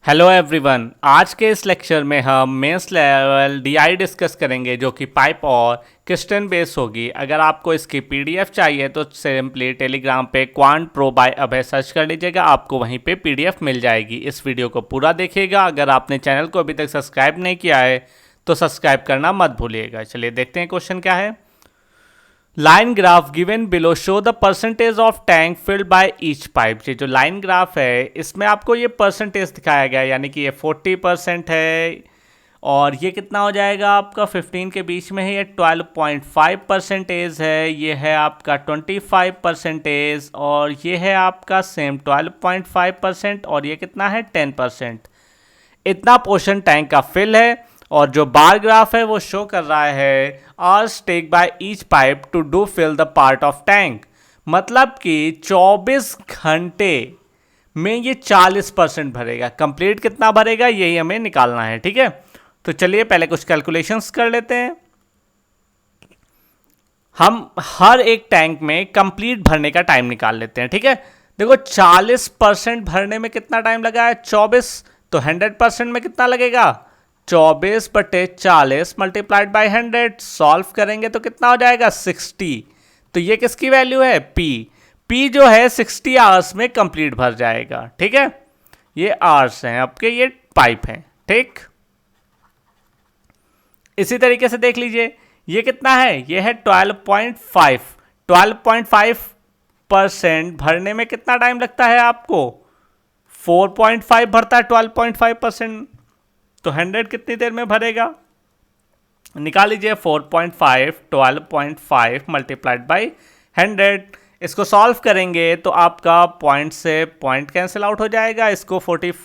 Hello everyone, आज के इस लेक्चर में हम मेंस लेवल डीआई डिस्कस करेंगे जो कि पाइप और क्रिस्टन बेस होगी। अगर आपको इसकी पीडीएफ चाहिए तो सिंपली टेलीग्राम पे क्वांट प्रो बाय अभय सर्च कर लीजिएगा, आपको वहीं पे पीडीएफ मिल जाएगी। इस वीडियो को पूरा देखिएगा। अगर आपने चैनल को अभी तक सब्सक्राइब नहीं किया है तो सब्सक्राइब करना मत भूलिएगा। चलिए देखते हैं क्वेश्चन क्या है। Line graph given below show the percentage of tank filled by each pipe. ये जो लाइन ग्राफ है इसमें आपको ये परसेंटेज दिखाया गया है, यानी कि ये 40% है और ये कितना हो जाएगा आपका 15 के बीच में है, ये 12.5% है, ये है आपका 25% और ये है आपका सेम 12.5% और ये कितना है 10%। इतना पोर्शन टैंक का फिल है और जो बार ग्राफ है वो शो कर रहा है hours take by each pipe to do fill the part of tank. मतलब कि 24 घंटे में ये 40% भरेगा। कंप्लीट कितना भरेगा यही हमें निकालना है, ठीक है। तो चलिए पहले कुछ कैलकुलेशंस कर लेते हैं। हम हर एक टैंक में कंप्लीट भरने का टाइम निकाल लेते हैं, ठीक है। देखो 40% भरने में कितना टाइम लगा है 24, तो 100% में कितना लगेगा 24/40 मल्टीप्लाइड बाई 100। सॉल्व करेंगे तो कितना हो जाएगा 60। तो ये किसकी वैल्यू है पी जो है 60 आवर्स में कंप्लीट भर जाएगा, ठीक है। ये आवर्स हैं आपके, ये पाइप हैं, ठीक। इसी तरीके से देख लीजिए ये कितना है, ये है 12.5% भरने में कितना टाइम लगता है आपको 4.5 भरता है 12.5%, तो 100 कितनी देर में भरेगा निकाल लीजिए। 4.5 12.5 मल्टीप्लाइड बाई 100। इसको सॉल्व करेंगे तो आपका पॉइंट से पॉइंट कैंसिल आउट हो जाएगा। इसको 40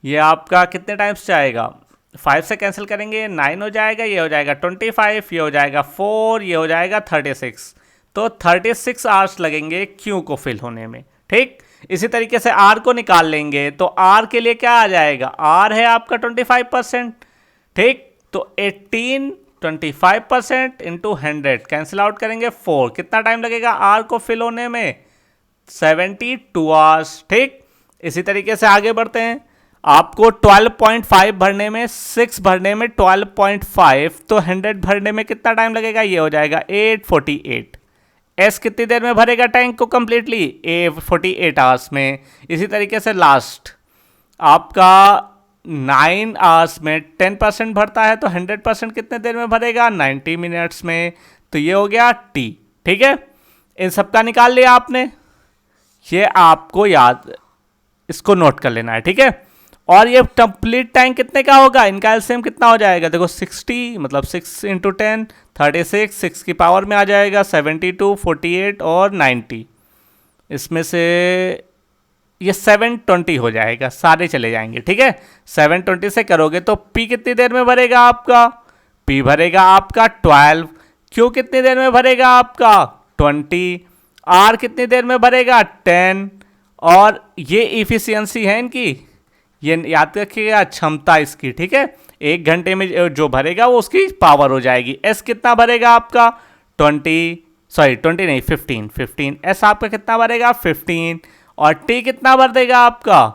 ये आपका कितने टाइम्स जाएगा 5 से कैंसिल करेंगे 9 हो जाएगा, ये हो जाएगा 25, ये हो जाएगा 4, ये हो जाएगा 36। तो 36 आवर्स लगेंगे क्यू को फिल होने में, ठीक। इसी तरीके से आर को निकाल लेंगे तो आर के लिए क्या आ जाएगा, आर है आपका 25%, ठीक। तो 18 25% इंटू 100 कैंसिल आउट करेंगे 4, कितना टाइम लगेगा आर को फिल होने में 72 आवर्स, ठीक। इसी तरीके से आगे बढ़ते हैं। आपको 12.5 भरने में 6 भरने में 12.5, तो 100 भरने में कितना टाइम लगेगा, ये हो जाएगा 848। एस कितनी देर में भरेगा टैंक को कंप्लीटली 48 आवर्स में। इसी तरीके से लास्ट आपका 9 आवर्स में 10% भरता है, तो 100% कितने देर में भरेगा 90 मिनट्स में। तो ये हो गया टी, ठीक है। इन सबका निकाल लिया आपने, ये आपको याद इसको नोट कर लेना है, ठीक है। और ये कंप्लीट टाइम कितने का होगा, इनका एलसीएम कितना हो जाएगा, देखो 60 मतलब 6 इंटू 10 36, 6 की पावर में आ जाएगा 72, 48 और 90। इसमें से ये 720 हो जाएगा, सारे चले जाएंगे, ठीक है। 720 से करोगे तो पी कितनी देर में भरेगा आपका, पी भरेगा आपका 12, क्यू कितनी देर में भरेगा आपका 20, आर कितनी देर में भरेगा 10, और ये इफिशियंसी है इनकी, ये याद रखिएगा क्षमता इसकी, ठीक है। 1 घंटे में जो भरेगा वो उसकी पावर हो जाएगी। एस कितना भरेगा आपका 20 नहीं 15 एस आपका कितना भरेगा 15, और टी कितना भर देगा आपका,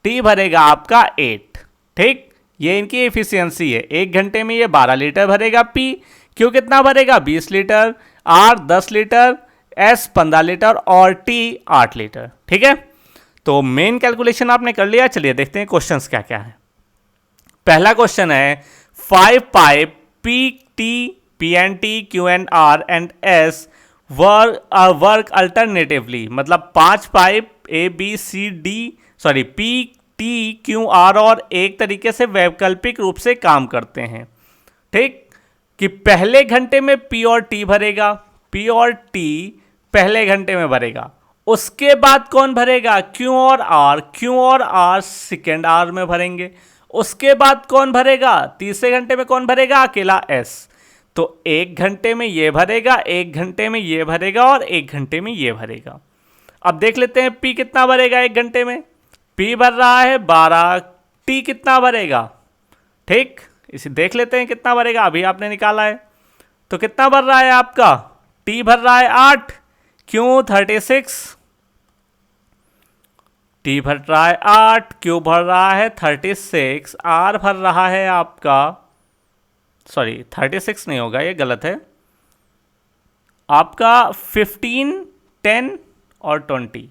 टी भरेगा आपका 8, ठीक। ये इनकी एफिशिएंसी है। 1 घंटे में ये 12 लीटर भरेगा पी, क्यू कितना भरेगा 20 litre, R 10 litre, S 15 litre और टी 8 लीटर, ठीक है। तो मेन कैलकुलेशन आपने कर लिया। चलिए देखते हैं क्वेश्चंस क्या क्या है। पहला क्वेश्चन है 5 pipe P T P N T Q N R and S work alternatively. मतलब 5 pipe A B C D P T Q R और एक तरीके से वैकल्पिक रूप से काम करते हैं, ठीक। कि पहले घंटे में पी और टी भरेगा, पी और टी पहले घंटे में भरेगा, उसके बाद कौन भरेगा क्यू और आर सेकेंड आवर में भरेंगे, उसके बाद कौन भरेगा तीसरे घंटे में कौन भरेगा अकेला एस। तो 1 घंटे में ये भरेगा, 1 घंटे में ये भरेगा और 1 घंटे में ये भरेगा। अब देख लेते हैं पी कितना भरेगा 1 घंटे में, पी भर रहा है 12, टी कितना भरेगा, ठीक। इसे देख लेते हैं कितना भरेगा, अभी आपने निकाला है। तो कितना भर रहा है आपका, टी भर रहा है 8, क्यों 36, टी भर रहा है 8, क्यू भर रहा है 36, आर भर रहा है आपका, सॉरी 36 नहीं होगा, ये गलत है, आपका 15, 10 और 20।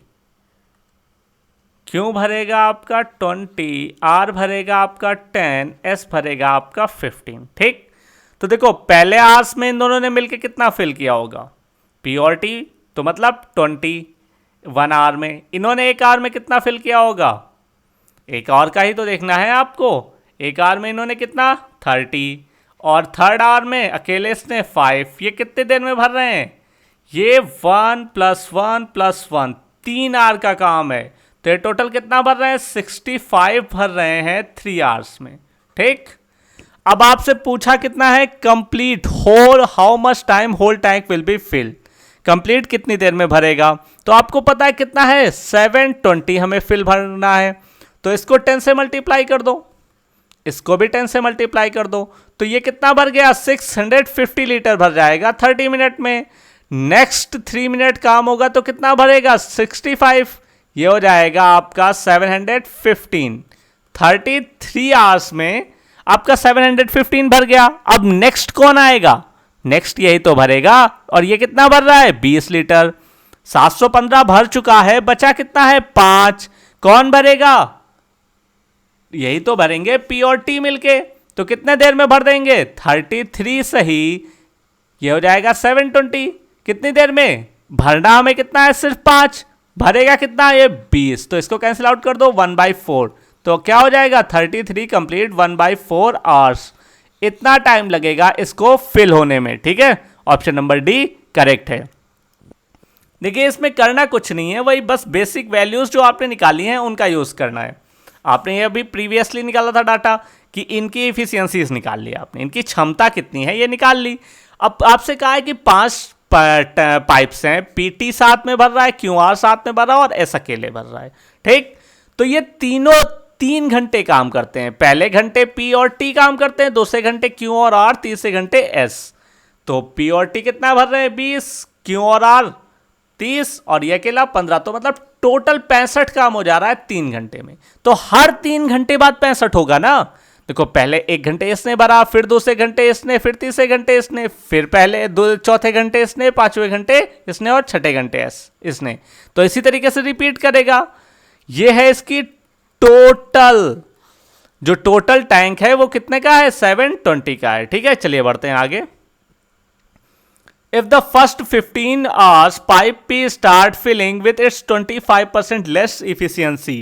क्यू भरेगा आपका 20, आर भरेगा आपका 10, एस भरेगा आपका 15। ठीक, तो देखो पहले आवर्स में इन दोनों ने मिलकर कितना फिल किया होगा, पी और टी, तो मतलब 20 1 आवर में, इन्होंने एक आवर में कितना फिल किया होगा, एक आवर का ही तो देखना है आपको, एक आवर में इन्होंने कितना 30, और थर्ड आवर में अकेले इसने 5, ये कितने देर में भर रहे हैं, ये 1 + 1 + 1 3 आवर का काम है, तो ये टोटल कितना भर रहे हैं 65 भर रहे हैं 3 आवर्स में। ठीक, अब आपसे पूछा कितना है complete whole, how much time whole tank will be filled, complete कितनी देर में भरेगा, तो आपको पता है कितना है 720 हमें फिल भरना है, तो इसको 10 से मल्टीप्लाई कर दो, इसको भी 10 से मल्टीप्लाई कर दो, तो ये कितना भर गया 650 लीटर भर जाएगा 30 मिनट में। नेक्स्ट 3 मिनट काम होगा तो कितना भरेगा 65, ये हो जाएगा आपका 715, 33 आवर्स में आपका 715 भर गया। अब नेक्स्ट कौन आएगा, नेक्स्ट यही तो भरेगा, और ये कितना भर रहा है 20 लीटर, 715 भर चुका है, बचा कितना है 5, कौन भरेगा, यही तो भरेंगे पी और टी मिलके, तो कितने देर में भर देंगे 33 सही, ये हो जाएगा 720, कितनी देर में भरना हमें कितना है सिर्फ 5, भरेगा कितना ये 20, तो इसको कैंसिल आउट कर दो 1/4, तो क्या हो जाएगा 33 कंप्लीट 1/4 आवर्स, इतना टाइम लगेगा इसको फिल होने में। ठीक है, ऑप्शन नंबर डी करेक्ट है। देखिए इसमें करना कुछ नहीं है, वही बस बेसिक वैल्यूज जो आपने निकाली हैं उनका यूज करना है। आपने ये अभी प्रीवियसली निकाला था डाटा कि इनकी इफिशियंसीज निकाल ली आपने, इनकी क्षमता कितनी है ये निकाल ली। अब आपसे कहा है कि 5 पाइप्स हैं, पीटी साथ में भर रहा है, क्यूआर साथ में भर रहा है और एस अकेले भर रहा है। ठीक, तो ये तीनों 3 घंटे काम करते हैं, पहले घंटे पी और टी काम करते हैं, दूसरे घंटे क्यू और आर, तीसरे घंटे एस। तो पी और टी कितना भर रहे हैं 20, क्यू और आर 30 और ये अकेला 15, तो मतलब टोटल 65 काम हो जा रहा है 3 घंटे में। तो हर 3 घंटे बाद 65 होगा ना, देखो पहले 1 घंटे इसने भरा, फिर दूसरे घंटे इसने, फिर तीसरे घंटे इसने, फिर पहले चौथे घंटे इसने, 5वें घंटे इसने और 6ठे घंटे इसने, तो इसी तरीके से रिपीट करेगा। ये है इसकी टोटल, जो टोटल टैंक है वो कितने का है 720 का है। ठीक है, चलिए बढ़ते हैं आगे। If the first 15 hours pipe P start filling with its 25% less efficiency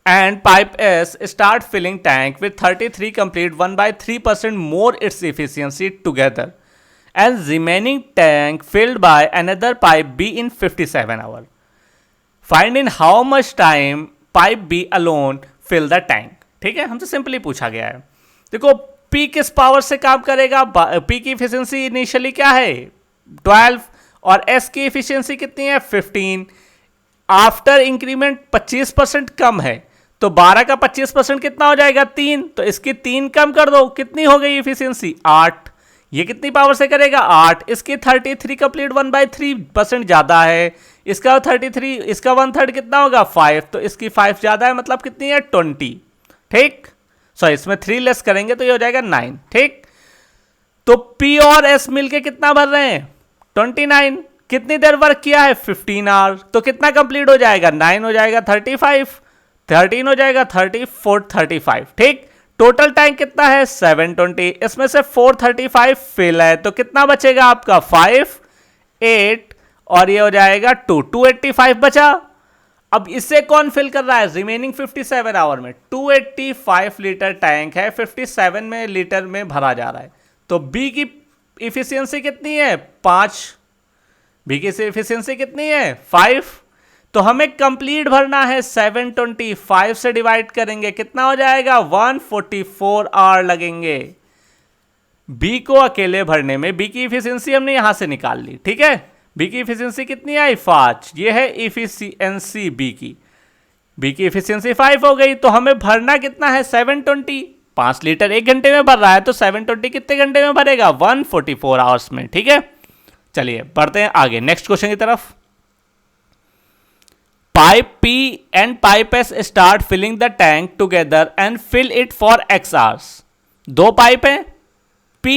and pipe S start filling tank with 33 complete 1/3% more its efficiency together and remaining tank filled by another pipe B in 57 hours. Find in how much time pipe B alone fill the tank. ठीक है, हमसे simply पूछा गया है। देखो P किस power से काम करेगा, P की इफिशियंसी इनिशियली क्या है 12 और S की इफिशियंसी कितनी है 15, आफ्टर इंक्रीमेंट 25% कम है, तो 12 का 25% कितना हो जाएगा 3, तो इसकी 3 कम कर दो, कितनी हो गई इफिशियंसी 8। ये कितनी पावर से करेगा 8, इसकी 33 कंप्लीट 1/3% ज्यादा है, इसका 33, इसका 1/3 कितना होगा 5, तो इसकी 5 ज्यादा है, मतलब कितनी है 20। ठीक, सो इसमें 3 लेस करेंगे तो ये हो जाएगा 9। ठीक, तो P और S मिलके कितना भर रहे हैं 29, कितनी देर वर्क किया है 15 आवर, तो कितना कंप्लीट हो जाएगा 9 हो जाएगा 35, 13 हो जाएगा 34, 35। ठीक, टोटल टैंक कितना है 720, इसमें से 435 फिल है, तो कितना बचेगा आपका 5, 8 और ये हो जाएगा 285 बचा। अब इसे कौन फिल कर रहा है रिमेनिंग 57 आवर में, 285 लीटर टैंक है, 57 में लीटर में भरा जा रहा है, तो बी की इफिशियंसी कितनी है 5, बी की इफिशियंसी कितनी है 5, तो हमें कंप्लीट भरना है 725 से डिवाइड करेंगे कितना हो जाएगा 144 आवर लगेंगे बी को अकेले भरने में। बी की इफिशियंसी हमने यहां से निकाल ली। ठीक है, बी की इफिशियंसी कितनी आई 5, ये है इफिशियंसी बी की इफिशियंसी 5 हो गई, तो हमें भरना कितना है 720, 5 लीटर 1 घंटे में भर रहा है, तो 720 कितने घंटे में भरेगा 144 आवर्स में। ठीक है, चलिए बढ़ते हैं आगे नेक्स्ट क्वेश्चन की तरफ। Pipe P and pipe S start filling the tank together and fill it for X hours. दो पाइप हैं P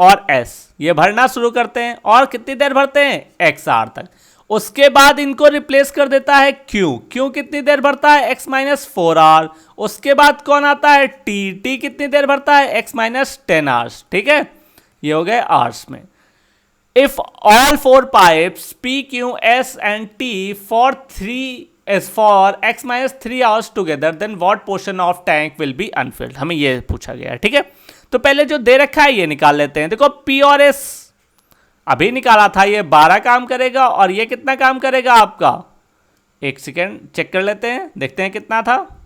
और S, ये भरना शुरू करते हैं और कितनी देर भरते हैं X hour तक. उसके बाद इनको रिप्लेस कर देता है Q कितनी देर भरता है X माइनस 4 आवर. उसके बाद कौन आता है T कितनी देर भरता है X माइनस 10 आवर्स. ठीक है, ये हो गए आवर्स में. If all four pipes P, Q, S and T for X minus 3 hours together, then what portion of tank will be unfilled? हमें ये पूछा गया है. ठीक है, तो पहले जो दे रखा है ये निकाल लेते हैं. देखो P और S अभी निकाला था, ये 12 काम करेगा और ये कितना काम करेगा आपका. एक सेकेंड चेक कर लेते हैं, देखते हैं कितना था.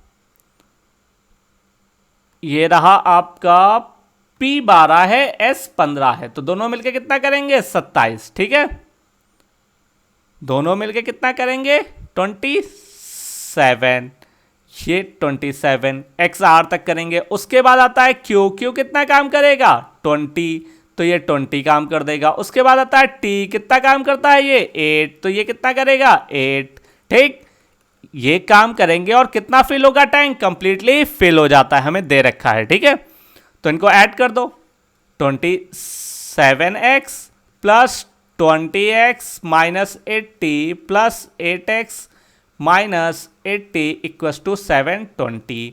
ये रहा आपका P 12 है, S 15 है, तो दोनों मिलके कितना करेंगे 27. ठीक है, दोनों मिलके कितना करेंगे 27. ये 27 X आवर तक करेंगे. उसके बाद आता है Q कितना काम करेगा 20, तो ये 20 काम कर देगा. उसके बाद आता है T, कितना काम करता है ये 8, तो ये कितना करेगा 8. ठीक, ये काम करेंगे और कितना फिल होगा टैंक, कंप्लीटली फिल हो जाता है, हमें दे रखा है. ठीक है, तो इनको ऐड कर दो. 27x plus 20x minus 80 plus 8x minus 80 equals to 720.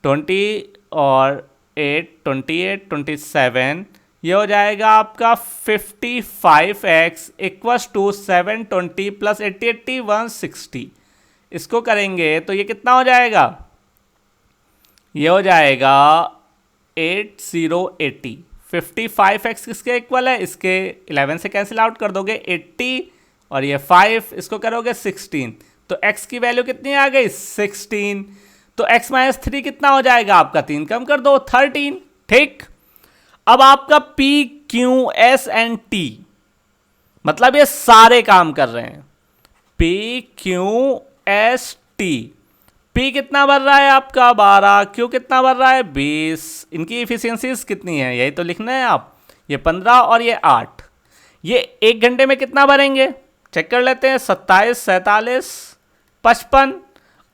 20 और 8 28 27, ये हो जाएगा आपका 55x इक्वल्स टू 720 प्लस 80 80 160. इसको करेंगे तो ये कितना हो जाएगा, ये हो जाएगा 8080. 55x किसके इक्वल है, इसके 11 से कैंसिल आउट कर दोगे 80 और ये 5, इसको करोगे 16, तो x की वैल्यू कितनी आ गई 16. तो x माइनस 3 कितना हो जाएगा आपका, 3 कम कर दो 13. ठीक, अब आपका P, Q, S and T, मतलब ये सारे काम कर रहे हैं. P, Q, S, T. P कितना भर रहा है आपका 12, Q कितना भर रहा है 20. इनकी इफिशियंसीज कितनी है यही तो लिखना है आप. ये 15 और ये 8. ये 1 घंटे में कितना भरेंगे चेक कर लेते हैं. 27 47 55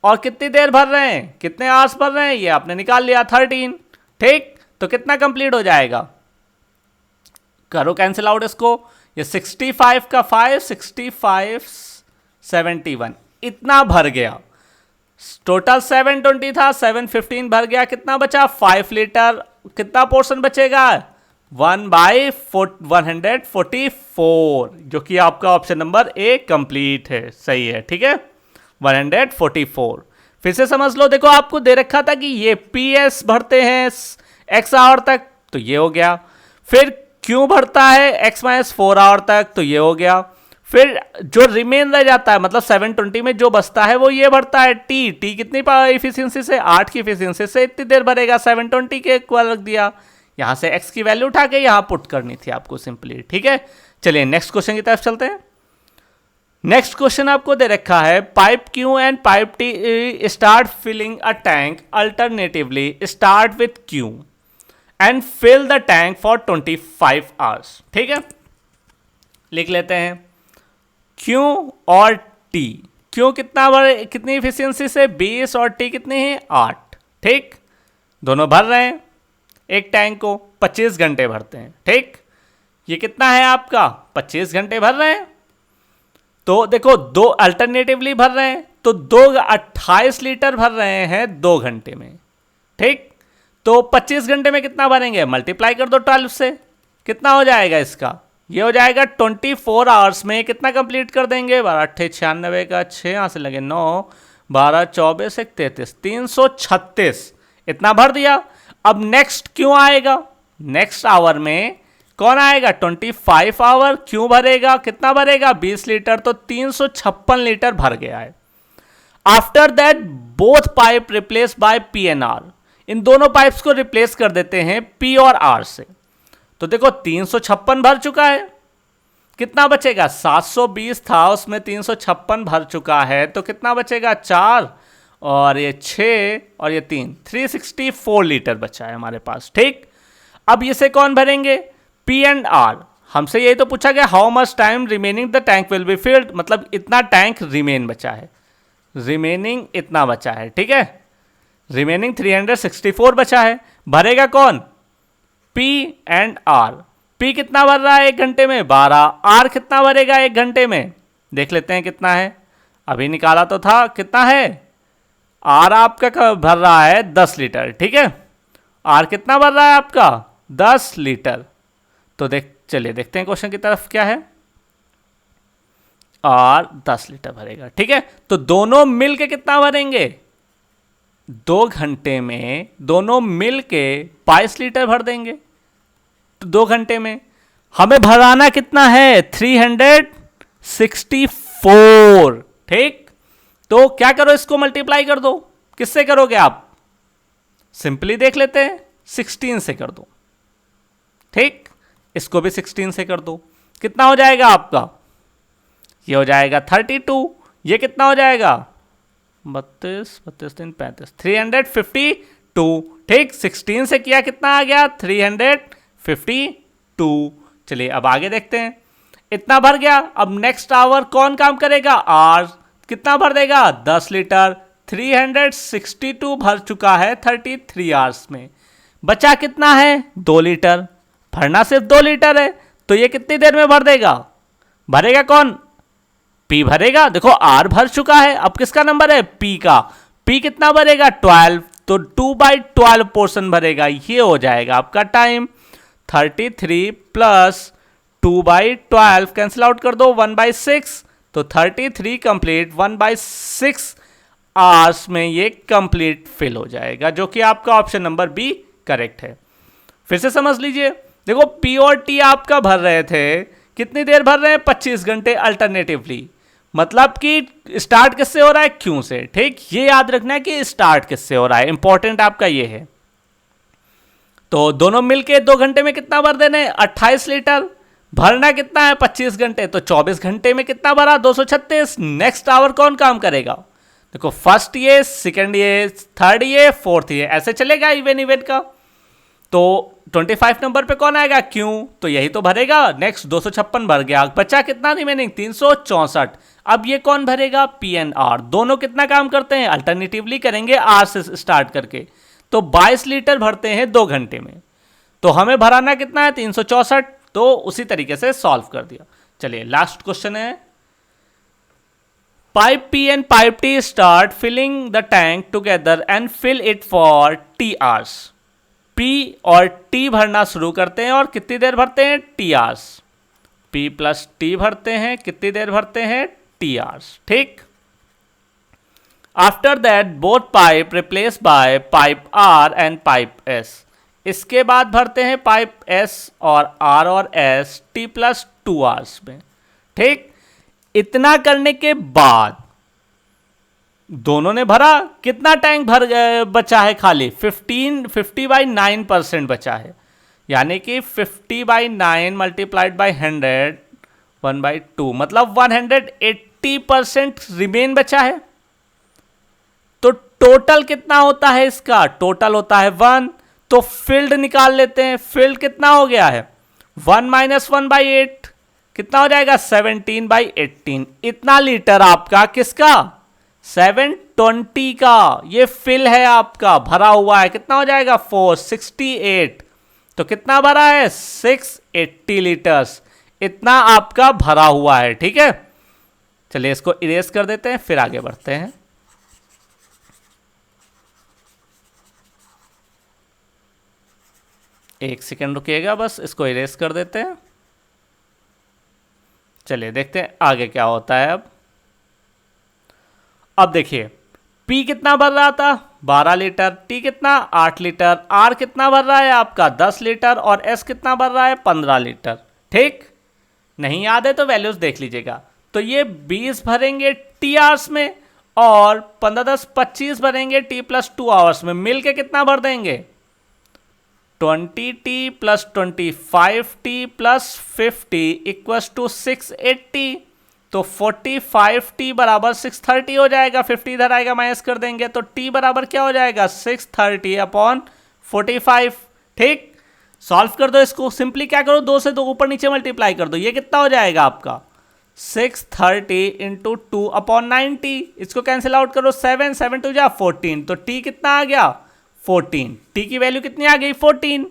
और कितनी देर भर रहे हैं, कितने आवर्स भर रहे हैं, ये आपने निकाल लिया 13. ठीक, तो कितना कंप्लीट हो जाएगा, करो कैंसिल आउट इसको. ये 65 का 5 65 71 इतना भर गया. टोटल 720 था, 715 भर गया. कितना बचा 5 लीटर. कितना पोर्शन बचेगा 1/144, जो कि आपका ऑप्शन नंबर ए कंप्लीट है. सही है. ठीक है, 144. फिर से समझ लो, देखो आपको दे रखा था कि ये PS भरते हैं X आवर तक, तो ये हो गया. फिर Q भरता है X माइनस 4 आवर तक, तो ये हो गया. फिर जो रिमेन रह जाता है, मतलब 720 में जो बचता है वो ये भरता है T कितनी इफिशियंसी से 8 की इफिशियंसी से इतनी देर भरेगा. 720 के इक्वल रख दिया. यहां से x की वैल्यू उठा के यहां पुट करनी थी आपको सिंपली. ठीक है, चलिए नेक्स्ट क्वेश्चन की तरफ चलते हैं. नेक्स्ट क्वेश्चन आपको दे रखा है pipe Q and pipe T start filling a tank alternatively start with Q and fill the tank for 25 hours. ठीक है, लिख लेते हैं Q और T. Q कितनी इफिशियंसी से 20 और T कितनी है 8. ठीक, दोनों भर रहे हैं एक टैंक को, 25 घंटे भरते हैं. ठीक, ये कितना है आपका 25 घंटे भर रहे हैं. तो देखो दो अल्टरनेटिवली भर रहे हैं, तो 28 लीटर भर रहे हैं 2 घंटे में. ठीक, तो 25 घंटे में कितना भरेंगे, मल्टीप्लाई कर दो 12 से, कितना हो जाएगा इसका, ये हो जाएगा 24 आवर्स में कितना कंप्लीट कर देंगे. 12 8 96 का 6 यहाँ से लगे 9 12 24 1 33 336 इतना भर दिया. अब नेक्स्ट क्यों आएगा, नेक्स्ट आवर में कौन आएगा 25 आवर क्यों भरेगा, कितना भरेगा 20 लीटर, तो 356 लीटर भर गया है. After that both pipe replace by P and R. इन दोनों पाइप्स को रिप्लेस कर देते हैं P और R से. तो देखो 356 भर चुका है, कितना बचेगा 720 था उसमें 356 भर चुका है, तो कितना बचेगा 4 और ये 6 और ये 3 364 लीटर बचा है हमारे पास. ठीक, अब इसे कौन भरेंगे P एंड R. हमसे यही तो पूछा गया how much time remaining the tank will be field, मतलब इतना टैंक रिमेन बचा है. रिमेनिंग इतना बचा है, ठीक है, रिमेनिंग 364 बचा है। भरेगा कौन? P and are. पी कितना भर रहा है 1 घंटे में? 12। आर कितना भरेगा 1 घंटे में? देख लेते हैं कितना है, अभी निकाला तो था। कितना है? आर आपका भर रहा है 10 लीटर, ठीक है। आर कितना भर रहा है आपका? 10 लीटर। तो चलिए देखते हैं क्वेश्चन की तरफ क्या है। आर 10 लीटर भरेगा, ठीक है। तो दोनों मिल के कितना भरेंगे? 2 घंटे में दोनों मिल के 22 लीटर भर देंगे। तो 2 घंटे में हमें भराना कितना है? 364, ठीक। तो क्या करो, इसको मल्टीप्लाई कर दो। किससे करोगे आप? सिंपली देख लेते हैं, 16 से कर दो, ठीक। इसको भी 16 से कर दो। कितना हो जाएगा आपका? ये हो जाएगा 32। ये कितना हो जाएगा? 32 32 3 35, 352, ठीक। 16 से किया कितना आ गया? 352। चलिए अब आगे देखते हैं। इतना भर गया। अब नेक्स्ट आवर कौन काम करेगा? आर। कितना भर देगा? 10 लीटर। 362 भर चुका है 33 आवर्स में। बचा कितना है? 2 लीटर। भरना सिर्फ 2 लीटर है, तो ये कितनी देर में भर देगा? भरेगा कौन? पी भरेगा। देखो आर भर चुका है, अब किसका नंबर है? पी का। पी कितना भरेगा? 12। तो 2/12 पोर्शन भरेगा। ये हो जाएगा आपका टाइम। 33 प्लस 2/12 कैंसिल आउट कर दो, 1/6। तो 33 कंप्लीट 1/6 आवर्स में ये कंप्लीट फिल हो जाएगा, जो कि आपका ऑप्शन नंबर बी करेक्ट है। फिर से समझ लीजिए, देखो पी और टी आपका भर रहे थे, कितनी देर भर रहे हैं? 25 घंटे अल्टरनेटिवली। मतलब कि स्टार्ट किससे हो रहा है? क्यू से, ठीक। ये याद रखना है कि स्टार्ट किससे हो रहा है, इंपॉर्टेंट आपका ये है। तो दोनों मिलके 2 घंटे में कितना भर देने? 28 लीटर। भरना कितना है? 25 घंटे। तो 24 घंटे में कितना भरा? 236। नेक्स्ट आवर कौन काम करेगा? देखो फर्स्ट ये, सेकंड ये, थर्ड ये, फोर्थ ये, ऐसे चलेगा इवन इवन का। तो 25 नंबर पे कौन आएगा? क्यों। तो यही तो भरेगा। नेक्स्ट 256 भर गया। बचा कितना रिमेनिंग? 364। अब ये कौन भरेगा? P and R. दोनों कितना काम करते हैं? अल्टरनेटिवली करेंगे आर से स्टार्ट करके। तो 22 लीटर भरते हैं 2 घंटे में। तो हमें भराना कितना है? 364। तो उसी तरीके से सॉल्व कर दिया। चलिए लास्ट क्वेश्चन है। Pipe P and pipe T start filling the tank together and fill it for T hours. P और T भरना शुरू करते हैं और कितनी देर भरते हैं? T hours. P plus T भरते हैं, कितनी देर भरते हैं? T hours, ठीक। After that both pipe replaced by pipe R and pipe S. इसके बाद भरते हैं पाइप S और R और S T प्लस 2 hours में, ठीक। इतना करने के बाद दोनों ने भरा। कितना टैंक बचा है? खाली 50/9% बचा है, यानी कि 50/9 मल्टीप्लाइड बाई 100 1/2, मतलब 180% रिमेन बचा है। तो टोटल कितना होता है इसका? टोटल होता है 1। तो फील्ड निकाल लेते हैं। फील्ड कितना हो गया है? 1 - 1/8 कितना हो जाएगा? 17/18। इतना लीटर आपका किसका? 720 का ये फिल है आपका, भरा हुआ है। कितना हो जाएगा? 468। तो कितना भरा है? 680 लीटर्स। इतना आपका भरा हुआ है, ठीक है। चलिए इसको इरेज कर देते हैं, फिर आगे बढ़ते हैं। एक सेकेंड रुकिएगा, बस इसको इरेज कर देते हैं। चलिए देखते हैं आगे क्या होता है। अब देखिए P कितना भर रहा था? 12 लीटर। T कितना? 8 लीटर। R कितना भर रहा है आपका? 10 लीटर। और S कितना भर रहा है? 15 लीटर, ठीक। नहीं याद है तो वैल्यूज देख लीजिएगा। तो ये 20 भरेंगे T आवर्स में और 15 10 25 भरेंगे T प्लस 2 आवर्स में। मिल के कितना भर देंगे? 20T plus 25T plus 50 equals to 680। तो 45T बराबर 630 हो जाएगा। 50 इधर आएगा, माइनस कर देंगे तो T बराबर क्या हो जाएगा? 630/45, ठीक। सॉल्व कर दो इसको। सिंपली क्या करो, 2 से 2 ऊपर नीचे मल्टीप्लाई कर दो। ये कितना हो जाएगा आपका? 630 इंटू 2/90, इसको कैंसिल आउट करो, 7 7 2 जा 14, तो t कितना आ गया 14, t की वैल्यू कितनी आ गई 14।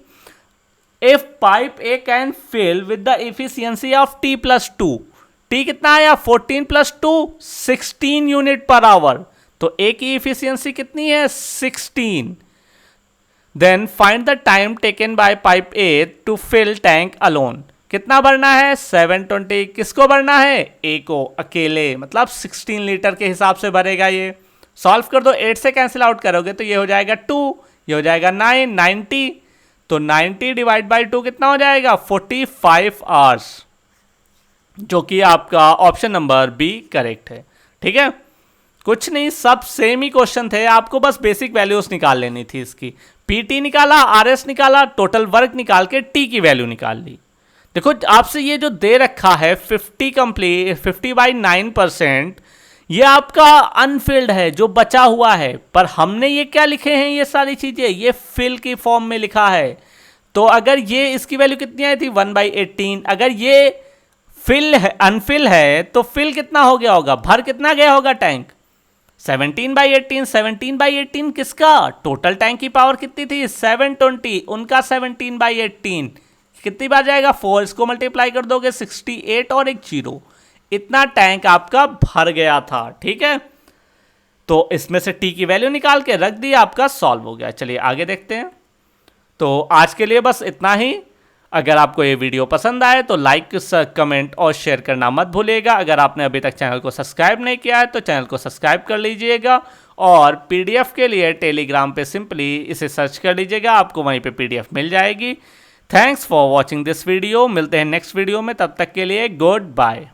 If pipe A can fill with the efficiency of t plus 2, t कितना आया 14 प्लस 2 16 यूनिट पर आवर, तो ए की एफिशिएंसी कितनी है 16। Then find the time taken by pipe A to fill tank alone, कितना भरना है 720, किसको भरना है ए को अकेले, मतलब 16 लीटर के हिसाब से भरेगा ये। सॉल्व कर दो, 8 से कैंसिल आउट करोगे तो ये हो जाएगा 2, ये हो जाएगा 9 90, तो 90 डिवाइड बाई 2 कितना हो जाएगा 45 आवर्स, जो कि आपका ऑप्शन नंबर बी करेक्ट है। ठीक है, कुछ नहीं, सब सेम ही क्वेश्चन थे, आपको बस बेसिक वैल्यूज निकाल लेनी थी इसकी। पीटी निकाला, आरएस निकाला, टोटल वर्क निकाल के टी की वैल्यू निकाल ली। देखो आपसे ये जो दे रखा है 50/9%, ये आपका अनफिल्ड है, जो बचा हुआ है, पर हमने ये क्या लिखे हैं, ये सारी चीजें ये फिल की फॉर्म में लिखा है। तो अगर ये इसकी वैल्यू कितनी आई थी 1/18, अगर ये फिल है अनफिल है तो फिल कितना हो गया होगा, भर कितना गया होगा टैंक 17/18, 17/18 किसका, टोटल टैंक की पावर कितनी थी 720, उनका 17/18 कितनी बार जाएगा 4, इसको मल्टीप्लाई कर दोगे 68 और एक 0, इतना टैंक आपका भर गया था। ठीक है, तो इसमें से टी की वैल्यू निकाल के रख दी, आपका सॉल्व हो गया। चलिए आगे देखते हैं। तो आज के लिए बस इतना ही। अगर आपको ये वीडियो पसंद आए तो लाइक, कमेंट और शेयर करना मत भूलिएगा। अगर आपने अभी तक चैनल को सब्सक्राइब नहीं किया है तो चैनल को सब्सक्राइब कर लीजिएगा, और पीडीएफ के लिए टेलीग्राम पे सिंपली इसे सर्च कर लीजिएगा, आपको वहीं पे पीडीएफ मिल जाएगी। Thanks for watching this video, मिलते हैं नेक्स्ट वीडियो में, तब तक के लिए गुड बाय।